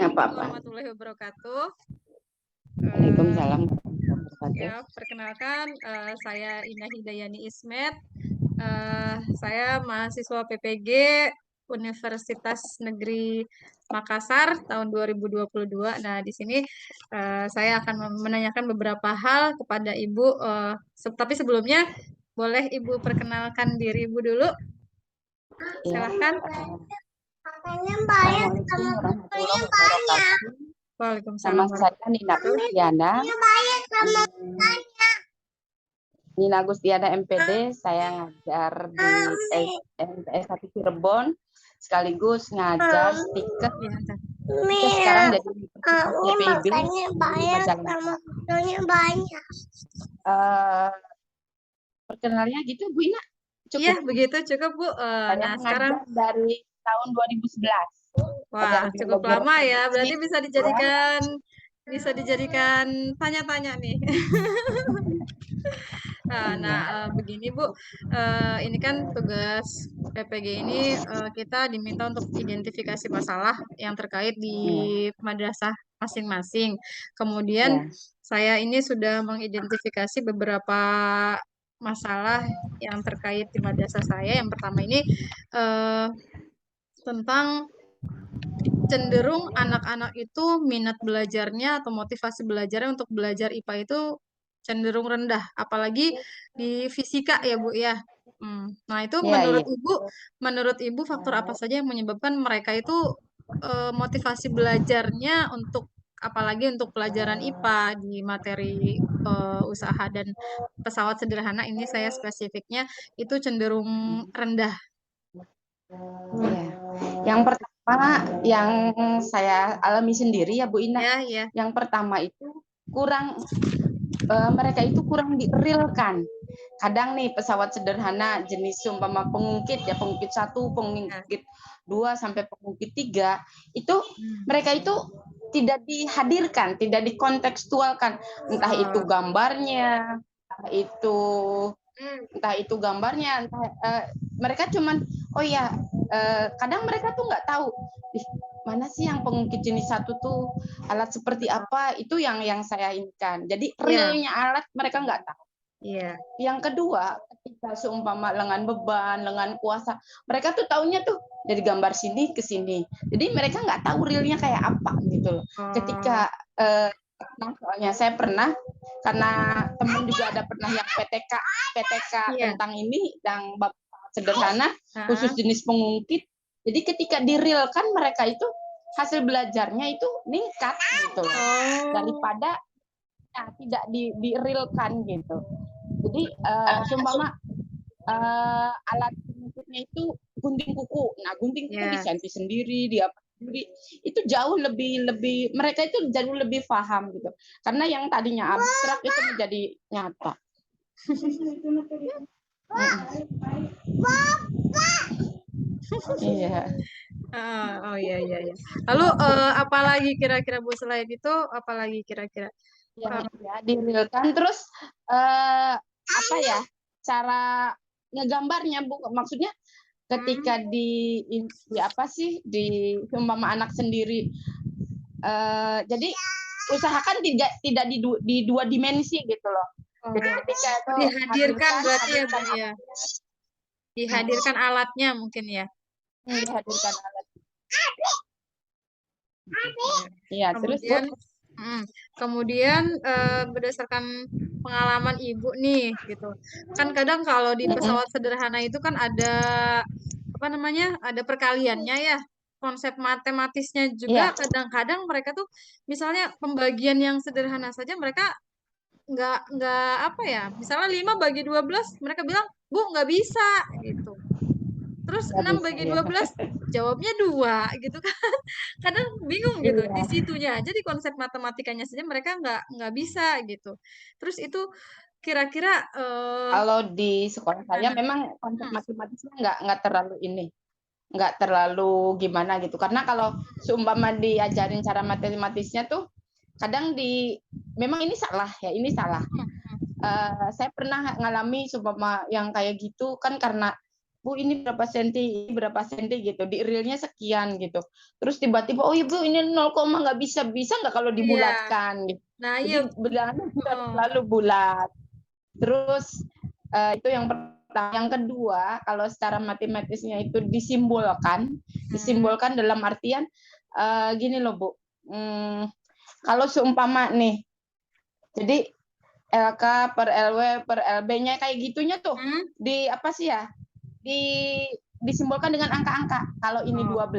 Apa-apa. Warahmatullahi wabarakatuh. Waalaikumsalam. Ya, perkenalkan saya Ina Hidayani Ismet. Saya mahasiswa PPG Universitas Negeri Makassar tahun 2022. Nah, di sini saya akan menanyakan beberapa hal kepada Ibu. Tapi sebelumnya, boleh Ibu perkenalkan diri Ibu dulu? Silahkan. Assalamualaikum warahmatullahi wabarakatuh. Waalaikumsalam. Nama saya Nina Gustiana. Nina Gustiana MPD. Saya ngajar di MTS 1 Cirebon, sekaligus ngajar stiker. Kita sekarang jadi PIB di Majalengka. Perkenalnya gitu Bu Ina? Cukup. Iya, begitu cukup Bu. Saya Sekarang dari tahun 2011. wah, cukup lama ya. Berarti bisa dijadikan tanya-tanya nih. Begini Bu, ini kan tugas PPG ini kita diminta untuk identifikasi masalah yang terkait di madrasah masing-masing. Kemudian saya ini sudah mengidentifikasi beberapa masalah yang terkait di madrasah saya. Yang pertama ini tentang cenderung anak-anak itu minat belajarnya atau motivasi belajarnya untuk belajar IPA itu cenderung rendah, apalagi di fisika ya Bu ya. Nah itu menurut Ibu faktor apa saja yang menyebabkan mereka itu motivasi belajarnya untuk apalagi untuk pelajaran IPA di materi usaha dan pesawat sederhana ini saya spesifiknya itu cenderung rendah. Ya. Yang pertama yang saya alami sendiri ya Bu Ina. Ya. Yang pertama itu mereka itu kurang direalkan. Kadang nih pesawat sederhana jenis umpama pengungkit ya, pengungkit 1, pengungkit 2 sampai pengungkit 3 itu mereka itu tidak dihadirkan, tidak dikontekstualkan, entah itu gambarnya, entah itu gambarnya, mereka cuman kadang mereka tuh nggak tahu mana sih yang pengungkit jenis 1 tuh alat seperti apa, itu yang saya inginkan. Jadi realnya alat mereka nggak tahu. Yang kedua, ketika seumpama lengan beban, lengan kuasa, mereka tuh taunya tuh dari gambar sini ke sini. Jadi mereka nggak tahu realnya kayak apa gitu loh. Ketika soalnya saya pernah, karena teman juga ada pernah yang PTK tentang ini yang sederhana khusus jenis pengungkit. Jadi ketika direalkan mereka itu hasil belajarnya itu meningkat gitu loh. Daripada tidak direalkan gitu. Jadi seumpama alat pengungkitnya itu gunting kuku. Nah, gunting kuku disenti sendiri, dia sendiri. Itu jauh lebih mereka itu jauh lebih paham gitu. Karena yang tadinya abstrak itu menjadi nyata. Iya. Iya. Lalu apalagi kira-kira Bu selain itu apalagi kira-kira? Direalkan terus cara ngegambarnya Bu, maksudnya ketika di umpama anak sendiri, jadi usahakan tidak di 2 dimensi gitu loh. Jadi ketika itu dihadirkan berarti ya Bu ya. Dihadirkan alatnya mungkin ya. Dihadirkan alat. Iya, kemudian berdasarkan pengalaman Ibu nih gitu. Kan kadang kalau di pesawat sederhana itu kan ada ada perkaliannya ya. Konsep matematisnya juga kadang-kadang mereka tuh misalnya pembagian yang sederhana saja mereka nggak misalnya 5 bagi 12 mereka bilang Bu nggak bisa gitu. Terus 6 bagi 12 jawabnya 2 gitu kan. Kadang bingung gitu. Di situnya aja di konsep matematikanya saja mereka nggak bisa gitu. Terus itu kira-kira kalau di sekolah saya memang konsep matematisnya nggak terlalu gimana gitu. Karena kalau seumpama diajarin cara matematisnya tuh kadang memang ini salah. Saya pernah ngalami seumpama yang kayak gitu kan karena Bu ini berapa senti, ini berapa senti gitu, di realnya sekian gitu. Terus tiba-tiba, oh ibu ini 0, nggak bisa, bisa nggak kalau Iya. dibulatkan gitu. Nah, Jadi iya. bilangannya harus Heeh. selalu bulat. Terus itu yang pertama. Yang kedua, kalau secara matematisnya itu disimbolkan dalam artian gini loh Bu. Kalau seumpama nih, jadi LK per LW per LB-nya kayak gitunya tuh di apa sih ya? Disimbolkan dengan angka-angka. Kalau ini 12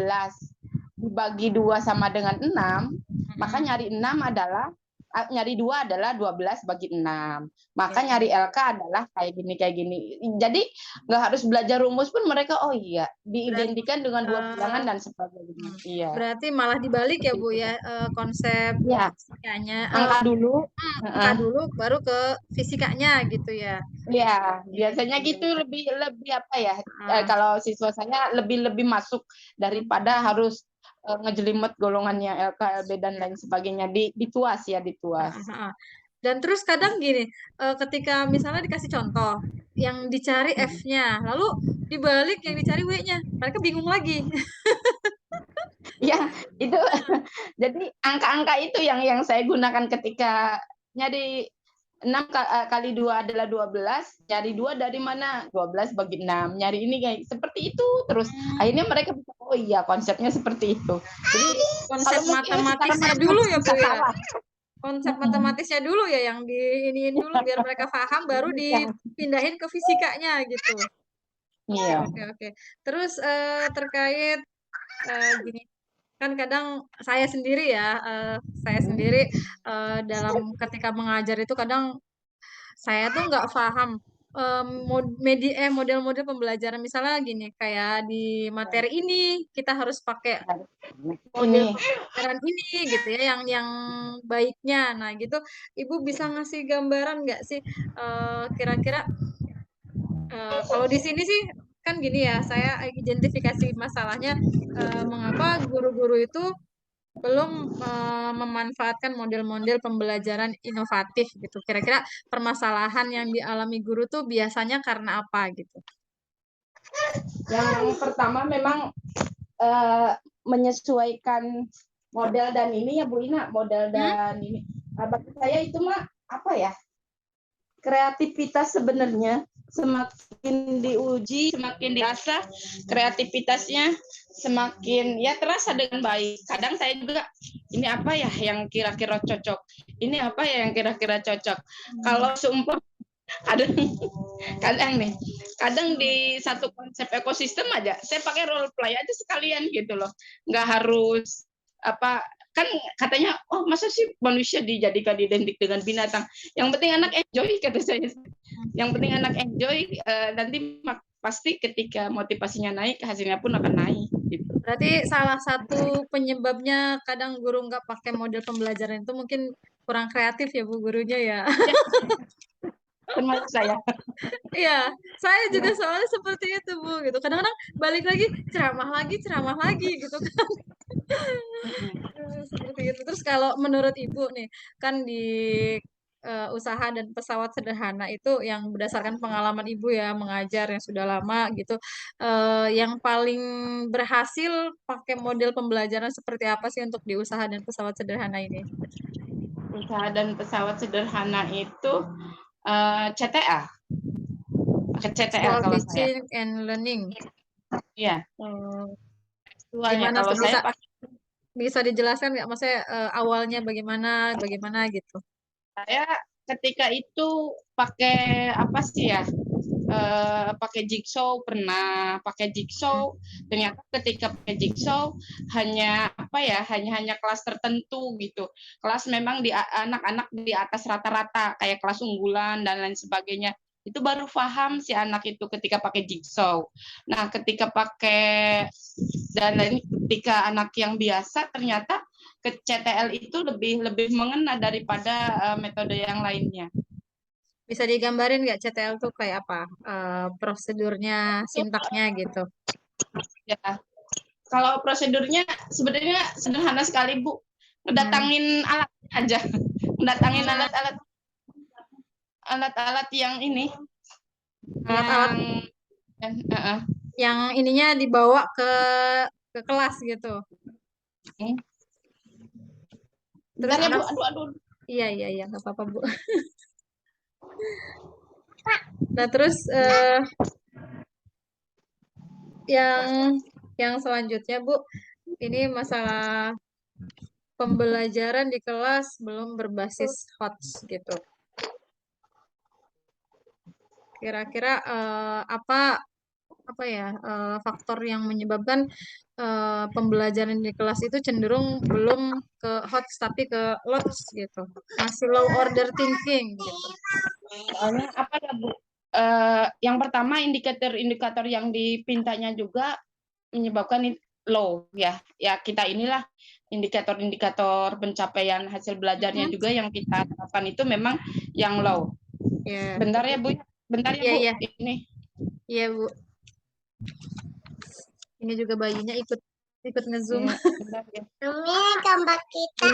dibagi 2 sama dengan 6, maka nyari 2 adalah 12 bagi 6. Maka nyari LK adalah kayak gini. Jadi nggak harus belajar rumus pun mereka, oh iya, diidentikan dengan 2 bilangan dan sebagainya. Iya. Berarti malah dibalik ya Bu ya, konsep Ya, fisikanya. angka dulu. Angka dulu baru ke fisikanya gitu ya. Iya, biasanya gitu lebih apa ya? Kalau siswa saya lebih masuk daripada harus ngejelimet golongannya LK, LB dan lain sebagainya di tuas ya, di tuas. Dan terus kadang gini, ketika misalnya dikasih contoh, yang dicari F-nya, lalu dibalik yang dicari W-nya, mereka bingung lagi. Ya, itu jadi angka-angka itu yang saya gunakan ketika nyari 6 kali 2 adalah 12, nyari 2 dari mana? 12 bagi 6. Nyari ini kayak seperti itu terus. Akhirnya mereka bisa, oh iya konsepnya seperti itu. Jadi konsep matematisnya dulu ya Bu ya. Konsep matematisnya dulu ya yang diiniin dulu biar mereka paham baru dipindahin ke fisikanya gitu. Iya. Oke. Terus terkait gini, kan kadang saya sendiri dalam ketika mengajar itu kadang saya tuh nggak paham model-model pembelajaran misalnya gini kayak di materi ini kita harus pakai model Ini pembelajaran ini gitu ya yang baiknya. Nah gitu Ibu bisa ngasih gambaran nggak sih kira-kira kalau di sini sih kan gini ya saya identifikasi masalahnya mengapa guru-guru itu belum memanfaatkan model-model pembelajaran inovatif gitu. Kira-kira permasalahan yang dialami guru tuh biasanya karena apa gitu? yang pertama memang menyesuaikan model dan ini ya Bu Ina, model dan ini. Bagi saya itu mah apa ya? Kreativitas sebenarnya semakin diuji, semakin diasah kreativitasnya semakin ya terasa dengan baik. Kadang saya juga ini apa ya yang kira-kira cocok. Ini apa ya yang kira-kira cocok. Kalau seumpama kadang di satu konsep ekosistem aja saya pakai role play aja sekalian gitu loh, nggak harus apa kan katanya oh masa sih manusia dijadikan identik dengan binatang, yang penting anak enjoy kata saya, yang penting anak enjoy, nanti pasti ketika motivasinya naik hasilnya pun akan naik gitu. Berarti salah satu penyebabnya kadang guru nggak pakai model pembelajaran itu mungkin kurang kreatif ya Bu gurunya ya. Termasuk saya. Iya, saya juga soalnya seperti itu Bu gitu. Kadang-kadang balik lagi ceramah lagi gitu kan. Seperti itu. Terus kalau menurut Ibu nih, kan di usaha dan pesawat sederhana itu yang berdasarkan pengalaman Ibu ya mengajar yang sudah lama gitu, yang paling berhasil pakai model pembelajaran seperti apa sih untuk di usaha dan pesawat sederhana ini? Usaha dan pesawat sederhana itu CTA. Pakai CTL Virtual kalau saya. Teaching and Learning. Iya. Gimana Kalau tuh saya pakai, bisa dijelaskan nggak maksudnya awalnya bagaimana gitu? saya ketika itu pakai apa sih ya? Pakai jigsaw, pernah pakai jigsaw, ternyata ketika pakai jigsaw hanya apa ya, hanya kelas tertentu gitu, kelas memang di anak-anak di atas rata-rata kayak kelas unggulan dan lain sebagainya, itu baru paham si anak itu ketika pakai jigsaw. Nah ketika pakai dan lain, ketika anak yang biasa ternyata ke CTL itu lebih mengena daripada metode yang lainnya. Bisa digambarin nggak CTL tuh kayak apa? Prosedurnya, sintaknya gitu. Ya, kalau prosedurnya sebenarnya sederhana sekali Bu, mendatangin alat aja, mendatangin alat-alat yang ini, Alat-alat yang ininya dibawa ke kelas gitu. Terus Bentar ya Bu, anak, aduh. iya, nggak apa-apa Bu. Nah terus yang yang selanjutnya Bu, ini masalah pembelajaran di kelas belum berbasis HOTS gitu. Kira-kira apa ya faktor yang menyebabkan pembelajaran di kelas itu cenderung belum ke HOTS tapi ke LOTS gitu. Masih low order thinking gitu. Soalnya apa ya Bu? Yang pertama indikator-indikator yang dipintanya juga menyebabkan low ya. Ya kita inilah indikator-indikator pencapaian hasil belajarnya Mhm. juga yang kita terapkan itu memang yang low. Ya, Bentar ya Bu, bentar ya iya, Bu. iya, Ini. iya Bu. Ini juga bayinya ikut ikut ngezoom. Bentar ya. Ini gambar kita.